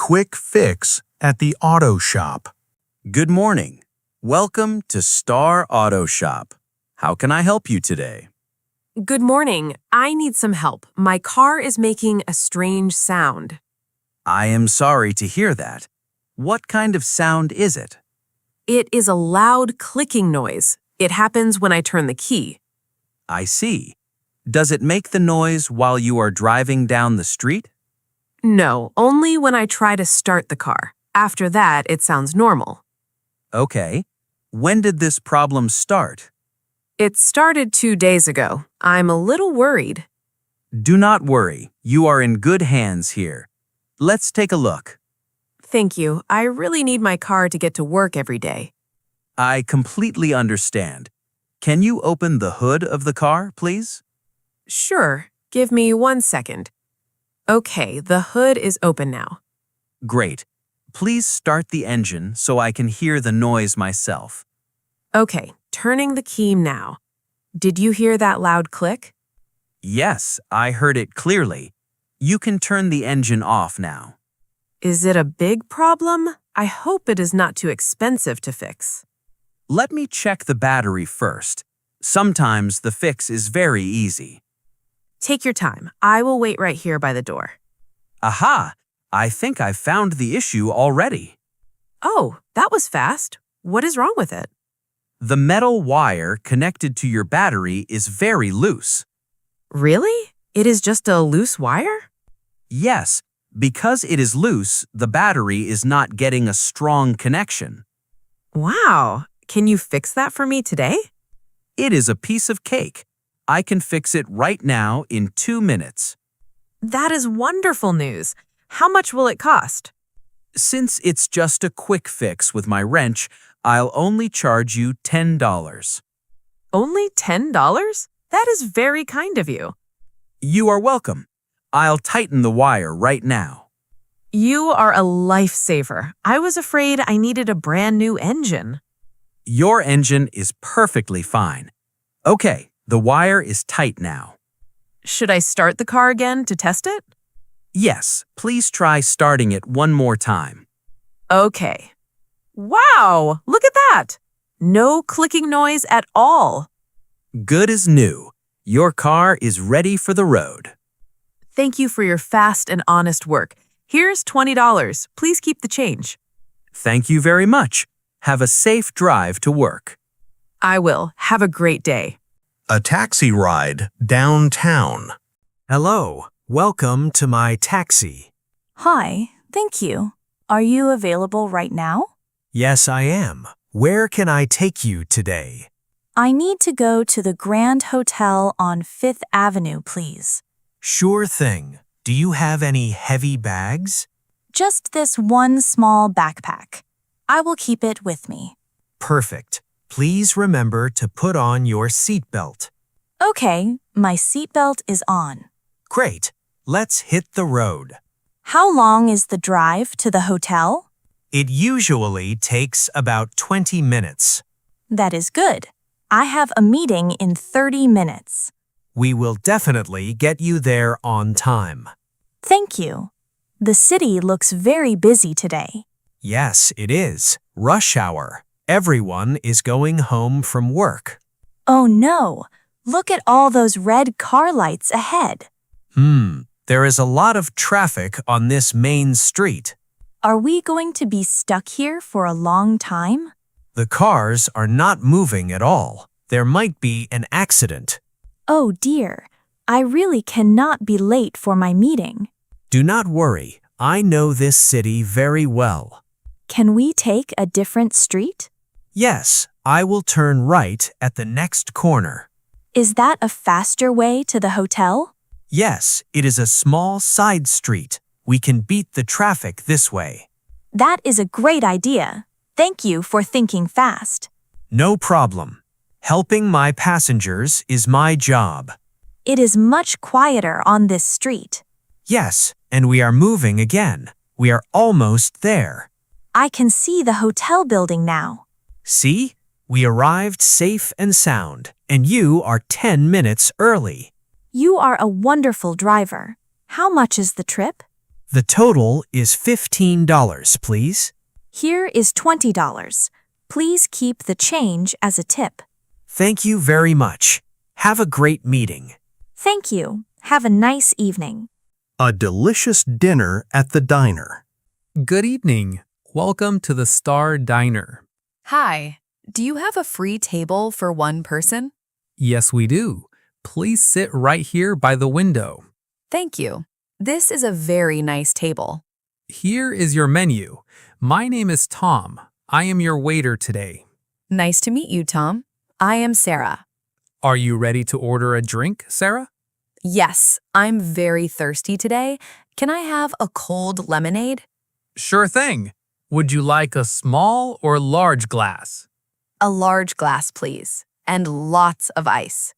quick fix at the auto shop. Good morning. Welcome to Star Auto Shop. How can I help you today? Good morning. I need some help. My car is making a strange sound. I am sorry to hear that. What kind of sound is it? It is a loud clicking noise. It happens when I turn the key. I see. Does it make the noise while you are driving down the street? No, only when I try to start the car. After that, it sounds normal. Okay. When did this problem start? It started 2 days ago. I'm a little worried. Do not worry. You are in good hands here. Let's take a look. Thank you. I really need my car to get to work every day. I completely understand. Can you open the hood of the car, please? Sure. Give me 1 second. Okay, the hood is open now. Great. Please start the engine so I can hear the noise myself. Okay, turning the key now. Did you hear that loud click? Yes, I heard it clearly. You can turn the engine off now. Is it a big problem? I hope it is not too expensive to fix. Let me check the battery first. Sometimes the fix is very easy. Take your time. I will wait right here by the door. Aha! I think I found the issue already. Oh, that was fast. What is wrong with it? The metal wire connected to your battery is very loose. Really? It is just a loose wire? Yes, because it is loose, the battery is not getting a strong connection. Wow. Can you fix that for me today? It is a piece of cake. I can fix it right now in 2 minutes. That is wonderful news. How much will it cost? Since it's just a quick fix with my wrench, I'll only charge you $10. Only $10? That is very kind of you. You are welcome. I'll tighten the wire right now. You are a lifesaver. I was afraid I needed a brand new engine. Your engine is perfectly fine. Okay, the wire is tight now. Should I start the car again to test it? Yes, please try starting it one more time. Okay. Wow, look at that. No clicking noise at all. Good as new. Your car is ready for the road. Thank you for your fast and honest work. Here's $20. Please keep the change. Thank you very much. Have a safe drive to work. I will. Have a great day. A taxi ride downtown. Hello, welcome to my taxi. Hi, thank you. Are you available right now? Yes, I am. Where can I take you today? I need to go to the Grand Hotel on 5th Avenue, please. Sure thing. Do you have any heavy bags? Just this one small backpack. I will keep it with me. Perfect. Please remember to put on your seatbelt. Okay, my seatbelt is on. Great. Let's hit the road. How long is the drive to the hotel? It usually takes about 20 minutes. That is good. I have a meeting in 30 minutes. We will definitely get you there on time. Thank you. The city looks very busy today. Yes, it is. Rush hour. Everyone is going home from work. Oh no, look at all those red car lights ahead. There is a lot of traffic on this main street. Are we going to be stuck here for a long time? The cars are not moving at all. There might be an accident. Oh dear, I really cannot be late for my meeting. Do not worry. I know this city very well. Can we take a different street? Yes, I will turn right at the next corner. Is that a faster way to the hotel? Yes, it is a small side street. We can beat the traffic this way. That is a great idea. Thank you for thinking fast. No problem. Helping my passengers is my job. It is much quieter on this street. Yes, and we are moving again. We are almost there. I can see the hotel building now. See? We arrived safe and sound, and you are 10 minutes early. You are a wonderful driver. How much is the trip? The total is $15, please. Here is $20. Please keep the change as a tip. Thank you very much. Have a great meeting. Thank you. Have a nice evening. A delicious dinner at the diner. Good evening. Welcome to the Star Diner. Hi, do you have a free table for one person? Yes, we do. Please sit right here by the window. Thank you. This is a very nice table. Here is your menu. My name is Tom. I am your waiter today. Nice to meet you, Tom. I am Sarah. Are you ready to order a drink, Sarah? Yes, I'm very thirsty today. Can I have a cold lemonade? Sure thing. Would you like a small or large glass? A large glass, please, and lots of ice.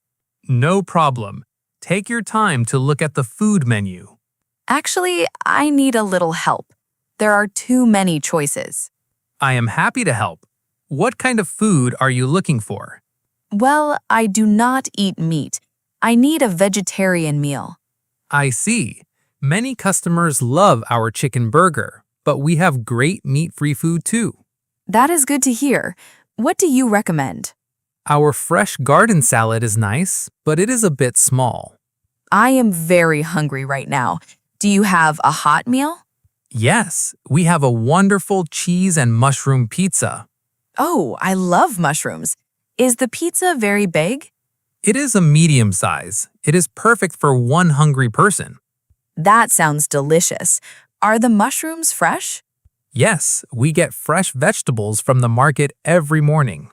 No problem. Take your time to look at the food menu. Actually, I need a little help. There are too many choices. I am happy to help. What kind of food are you looking for? Well, I do not eat meat. I need a vegetarian meal. I see. Many customers love our chicken burger, but we have great meat-free food too. That is good to hear. What do you recommend? Our fresh garden salad is nice, but it is a bit small. I am very hungry right now. Do you have a hot meal? Yes, we have a wonderful cheese and mushroom pizza. Oh, I love mushrooms. Is the pizza very big? It is a medium size. It is perfect for one hungry person. That sounds delicious. Are the mushrooms fresh? Yes, we get fresh vegetables from the market every morning.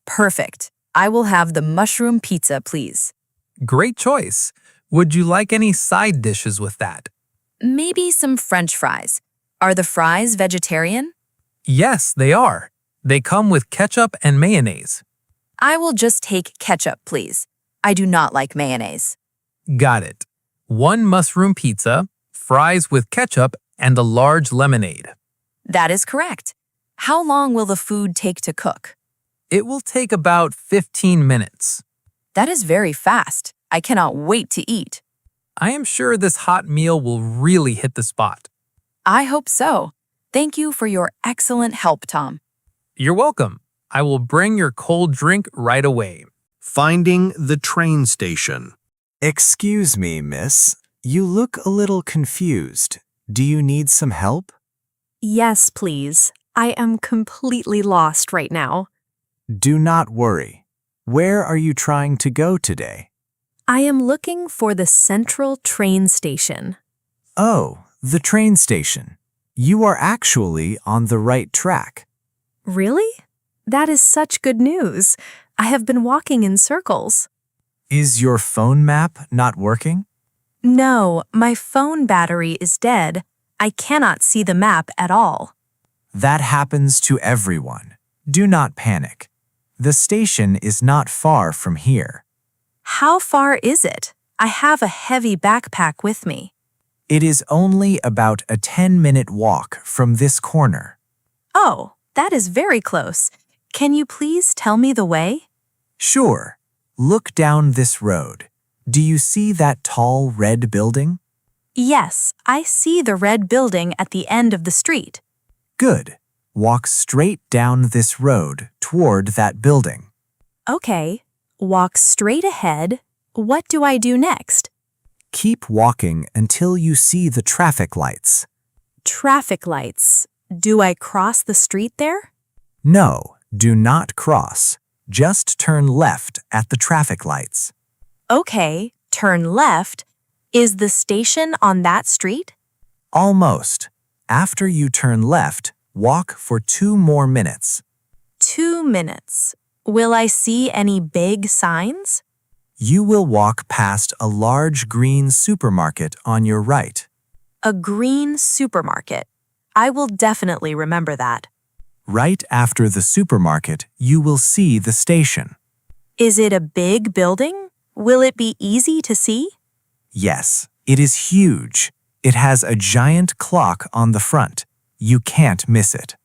Perfect. I will have the mushroom pizza, please. Great choice. Would you like any side dishes with that? Maybe some French fries. Are the fries vegetarian? Yes, they are. They come with ketchup and mayonnaise. I will just take ketchup, please. I do not like mayonnaise. Got it. One mushroom pizza, fries with ketchup, and a large lemonade. That is correct. How long will the food take to cook? It will take about 15 minutes. That is very fast. I cannot wait to eat. I am sure this hot meal will really hit the spot. I hope so. Thank you for your excellent help, Tom. You're welcome. I will bring your cold drink right away. Finding the train station. Excuse me, miss. You look a little confused. Do you need some help? Yes, please. I am completely lost right now. Do not worry. Where are you trying to go today? I am looking for the central train station. Oh, the train station. You are actually on the right track. Really? That is such good news. I have been walking in circles. Is your phone map not working? No, my phone battery is dead. I cannot see the map at all. That happens to everyone. Do not panic. The station is not far from here. How far is it? I have a heavy backpack with me. It is only about a 10-minute walk from this corner. Oh, that is very close. Can you please tell me the way? Sure. Look down this road. Do you see that tall red building? Yes, I see the red building at the end of the street. Good. Walk straight down this road toward that building. Okay, walk straight ahead. What do I do next? Keep walking until you see the traffic lights. Traffic lights. Do I cross the street there? No, do not cross. Just turn left at the traffic lights. Okay, turn left. Is the station on that street? Almost. After you turn left, walk for 2 more minutes. 2 minutes. Will I see any big signs? You will walk past a large green supermarket on your right. A green supermarket. I will definitely remember that. Right after the supermarket, you will see the station. Is it a big building? Will it be easy to see? Yes, it is huge. It has a giant clock on the front. You can't miss it.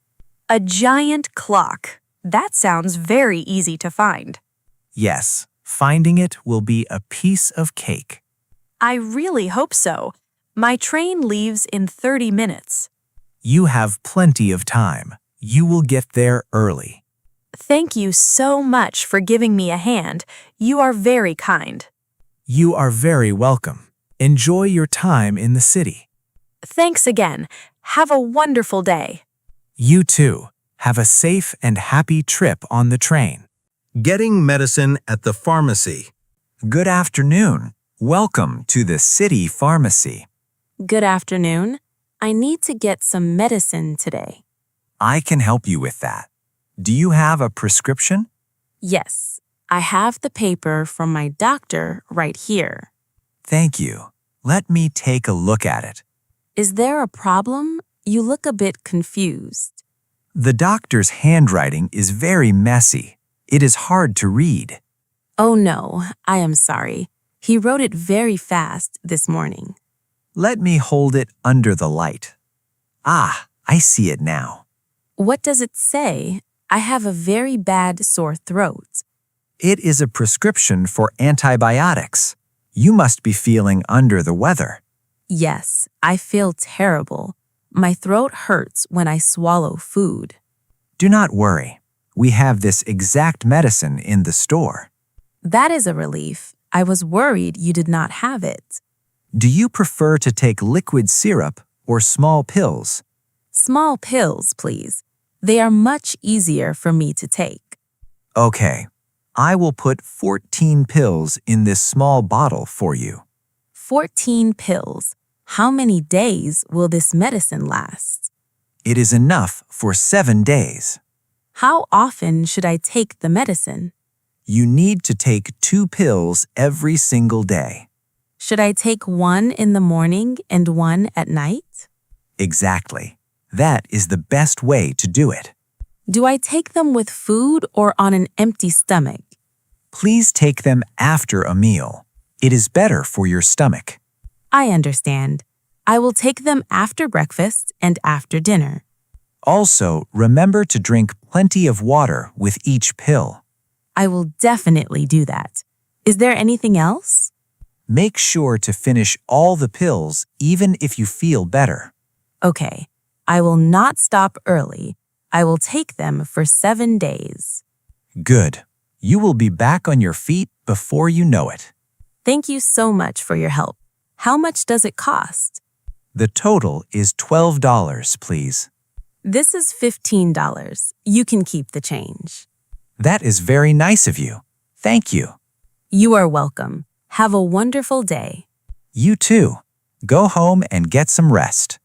A giant clock. That sounds very easy to find. Yes, finding it will be a piece of cake. I really hope so. My train leaves in 30 minutes. You have plenty of time. You will get there early. Thank you so much for giving me a hand. You are very kind. You are very welcome. Enjoy your time in the city. Thanks again. Have a wonderful day. You too. Have a safe and happy trip on the train. Getting medicine at the pharmacy. Good afternoon. Welcome to the city pharmacy. Good afternoon. I need to get some medicine today. I can help you with that. Do you have a prescription? Yes, I have the paper from my doctor right here. Thank you. Let me take a look at it. Is there a problem? You look a bit confused. The doctor's handwriting is very messy. It is hard to read. Oh no, I am sorry. He wrote it very fast this morning. Let me hold it under the light. Ah, I see it now. What does it say? I have a very bad sore throat. It is a prescription for antibiotics. You must be feeling under the weather. Yes, I feel terrible. My throat hurts when I swallow food. Do not worry. We have this exact medicine in the store. That is a relief. I was worried you did not have it. Do you prefer to take liquid syrup or small pills? Small pills, please. They are much easier for me to take. Okay, I will put 14 pills in this small bottle for you. 14 pills. How many days will this medicine last? It is enough for 7 days. How often should I take the medicine? You need to take 2 pills every single day. Should I take one in the morning and one at night? Exactly. That is the best way to do it. Do I take them with food or on an empty stomach? Please take them after a meal. It is better for your stomach. I understand. I will take them after breakfast and after dinner. Also, remember to drink plenty of water with each pill. I will definitely do that. Is there anything else? Make sure to finish all the pills even if you feel better. Okay, I will not stop early. I will take them for 7 days. Good. You will be back on your feet before you know it. Thank you so much for your help. How much does it cost? The total is $12, please. This is $15. You can keep the change. That is very nice of you. Thank you. You are welcome. Have a wonderful day. You too. Go home and get some rest.